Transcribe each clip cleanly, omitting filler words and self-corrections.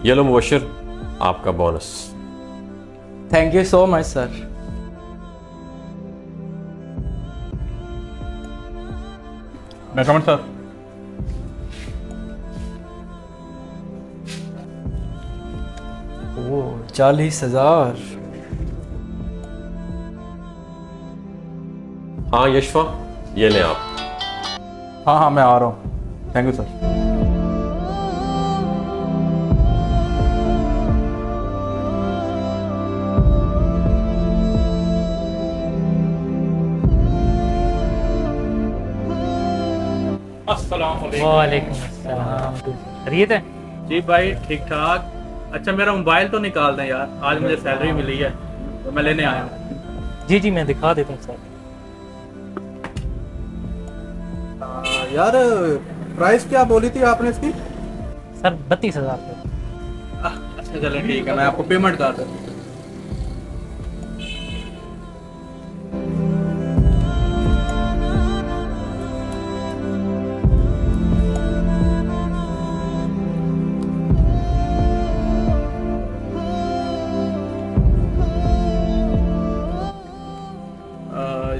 ये लो मुबश्शिर, आपका bonus. Thank you so much sir. मैं कमेंट सर। ओ 40,000। हाँ यशफा, ये लें आप। हाँ हाँ मैं आ रहा हूँ, थैंक यू सर। वालेकुम अस्सलाम। खैरियत है? जी भाई ठीक ठाक। अच्छा मेरा मोबाइल तो निकाल दें यार, आज मुझे सैलरी मिली है तो मैं लेने आया हूँ। जी जी मैं दिखा देता हूँ सर। यार प्राइस क्या बोली थी आपने इसकी? सर 32,000 रुपये। अच्छा चलें ठीक है, मैं आपको पेमेंट कर दूँ।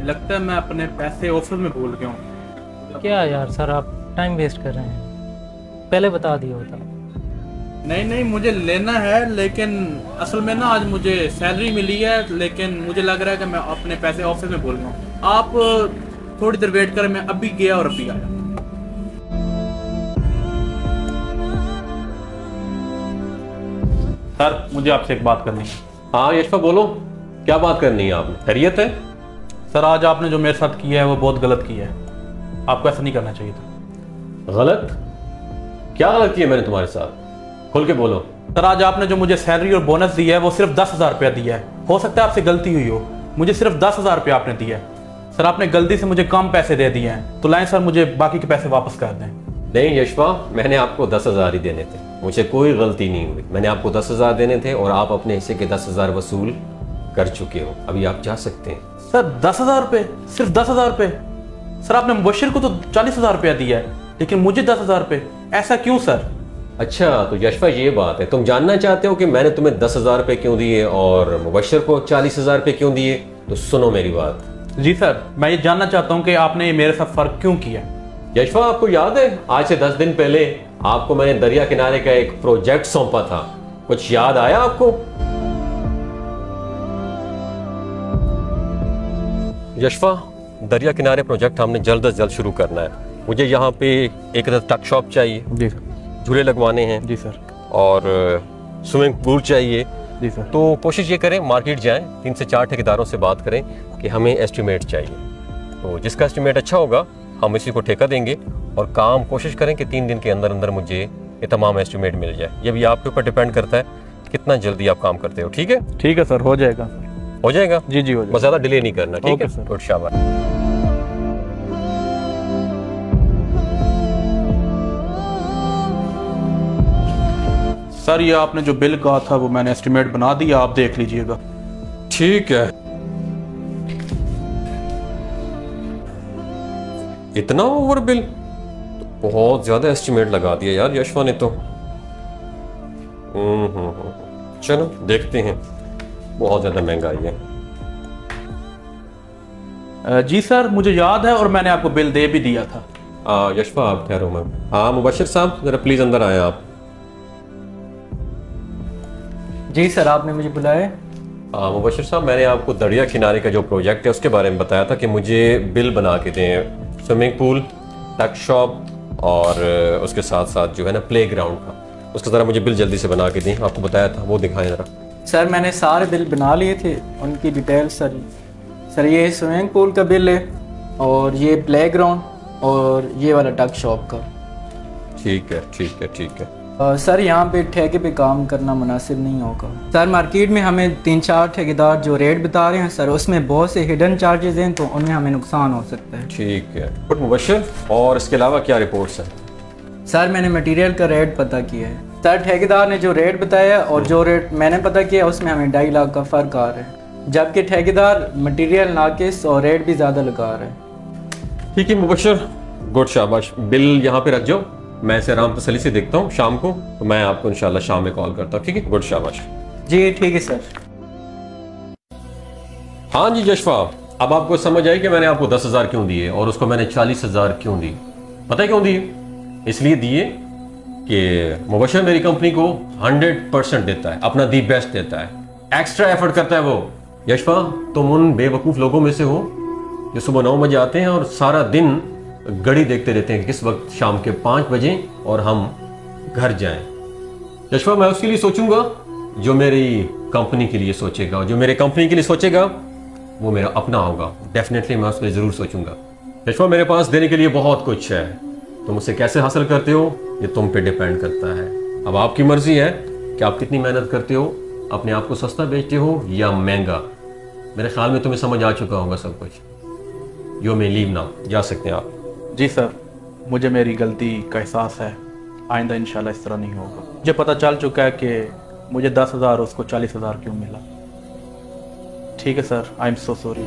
लगता है मैं अपने पैसे ऑफिस में भूल गया हूँ। क्या यार सर आप टाइम वेस्ट कर रहे हैं, पहले बता दिया होता। नहीं नहीं मुझे लेना है, लेकिन असल में ना आज मुझे सैलरी मिली है, लेकिन मुझे लग रहा है कि मैं अपने पैसे ऑफिस में भूल गया हूँ। आप थोड़ी देर वेट करें, मैं अभी गया और अभी आया। सर मुझे आपसे एक बात करनी है। हाँ यशफा बोलो, क्या बात करनी है आपने? खैरियत है? सर आज आपने जो मेरे साथ किया है वो बहुत गलत किया है, आपको ऐसा नहीं करना चाहिए था। गलत? क्या गलत किया मैंने तुम्हारे साथ? खुल के बोलो। सर आज आपने जो मुझे सैलरी और बोनस दिया है वो सिर्फ 10,000 रुपया दिया है। हो सकता है आपसे गलती हुई हो, मुझे सिर्फ 10,000 रुपया आपने दिया है। सर आपने गलती से मुझे कम पैसे दे दिए हैं, तो लाएं सर मुझे बाकी के पैसे वापस कर दें। नहीं यशफा, मैंने आपको 10,000 ही देने थे, मुझे कोई गलती नहीं हुई। मैंने आपको 10,000 देने थे और आप अपने हिस्से के 10,000 वसूल कर चुके हो। अभी आप जा सकते हैं। सर 10,000 रुपये? सिर्फ 10,000 रुपये? सर आपने मुबश्शिर को तो 40,000 रुपया दिया है, लेकिन मुझे 10,000 रुपये, ऐसा क्यों सर? अच्छा तो यशफा ये बात है, तुम जानना चाहते हो कि मैंने तुम्हें 10,000 रुपये क्यों दिए और मुबश्शिर को 40,000 रुपये क्यों दिए? तो सुनो मेरी बात। जी सर, मैं ये जानना चाहता हूँ कि आपने ये मेरे साथ फ़र्क क्यों किया? यशफा आपको याद है आज से 10 दिन पहले आपको मैंने दरिया किनारे का एक प्रोजेक्ट सौंपा था, कुछ याद आया आपको? यशफा दरिया किनारे प्रोजेक्ट हमने जल्द अज जल्द शुरू करना है। मुझे यहाँ पे एक टक शॉप चाहिए जी सर। झूले लगवाने हैं जी सर। और स्विमिंग पूल चाहिए। जी सर। तो कोशिश ये करें मार्केट जाएं, 3 से 4 ठेकेदारों से बात करें कि हमें एस्टिमेट चाहिए। तो जिसका एस्टिमेट अच्छा होगा हम इसी को ठेका देंगे और काम कोशिश करें कि 3 दिन के अंदर अंदर मुझे ये तमाम एस्टिमेट मिल जाए। ये भी आपके ऊपर डिपेंड करता है कितना जल्दी आप काम करते हो। ठीक है? ठीक है सर, हो जाएगा। हो जाएगा? जी जी हो जाएगा। बस ज़्यादा डिले नहीं करना। ठीक है सर। गुड शाबाश। सर ये आपने जो बिल कहा था वो मैंने एस्टिमेट बना दिया, आप देख लीजिएगा। ठीक है। इतना ओवर बिल? तो बहुत ज्यादा एस्टिमेट लगा दिया यार यशवा ने तो। चलो देखते हैं, बहुत ज्यादा महंगाई है। जी सर मुझे याद है और मैंने आपको बिल दे भी दिया था। यशवा आप ठहरो मैम। हाँ मुबश्शिर साहब जरा प्लीज अंदर आए आप। जी सर आपने मुझे बुलाया? मुबश्शिर साहब मैंने आपको दरिया किनारे का जो प्रोजेक्ट है उसके बारे में बताया था कि मुझे बिल बना के दें, स्विमिंग पूल, टक शॉप और उसके साथ साथ जो है ना प्ले ग्राउंड का। उसका ज़रा मुझे बिल जल्दी से बना के दें, आपको बताया था, वो दिखाएं ज़रा। सर मैंने सारे बिल बना लिए थे, उनकी डिटेल सर ये स्विमिंग पूल का बिल है और ये प्ले ग्राउंड और ये वाला टक शॉप का। ठीक है ठीक है ठीक है। सर यहाँ पे ठेके पे काम करना मुनासिब नहीं होगा सर। मार्केट में हमें 3-4 ठेकेदार जो रेट बता रहे हैं सर, उसमें बहुत से हिडन चार्जेस हैं, तो उनमें हमें नुकसान हो सकता है। ठीक है गुड मुबश्शिर, और इसके अलावा क्या रिपोर्ट्स हैं? सर मैंने मटेरियल का रेट पता किया है सर, ठेकेदार ने जो रेट बताया और जो रेट मैंने पता किया उसमें हमें 2.5 लाख का फ़र्क आ रहा है, जबकि ठेकेदार मटेरियल नाकिस और रेट भी ज़्यादा लगा रहा है। ठीक है मुबश्शिर, गुड शाबाश। बिल यहाँ पे रख जाओ मैं इसे आराम तसल्ली से देखता हूँ शाम को, तो मैं आपको इंशाल्लाह शाम में कॉल करता हूँ, ठीक है? गुड, शाबाश। जी ठीक है सर। हाँ जी जशफा, अब आपको समझ आई कि मैंने आपको 10,000 क्यों दिए और उसको मैंने 40,000 क्यों दी। पता है क्यों दिए? इसलिए दिए कि मुबशर मेरी कंपनी को 100% देता है, अपना दी बेस्ट देता है, एक्स्ट्रा एफर्ट करता है वो। यशफा, तुम उन बेवकूफ़ लोगों में से हो जो सुबह 9 बजे आते हैं और सारा दिन घड़ी देखते रहते हैं कि किस वक्त शाम के 5 बजे और हम घर जाएं। यशफा, मैं उसके लिए सोचूंगा जो मेरी कंपनी के लिए सोचेगा, और जो मेरे कंपनी के लिए सोचेगा वो मेरा अपना होगा। डेफिनेटली मैं उसके लिए ज़रूर सोचूंगा। यशफा, मेरे पास देने के लिए बहुत कुछ है, तुम उसे कैसे हासिल करते हो ये तुम पे डिपेंड करता है। अब आपकी मर्जी है कि आप कितनी मेहनत करते हो, अपने आप को सस्ता बेचते हो या महंगा। मेरे ख्याल में तुम्हें समझ आ चुका होगा सब कुछ। यू मे लीव नाउ, जा सकते हैं आप। जी सर, मुझे मेरी गलती का एहसास है, आइंदा इंशाल्लाह इस तरह नहीं होगा। मुझे पता चल चुका है कि मुझे 10,000 उसको 40,000 क्यों मिला। ठीक है sir, I am so sorry.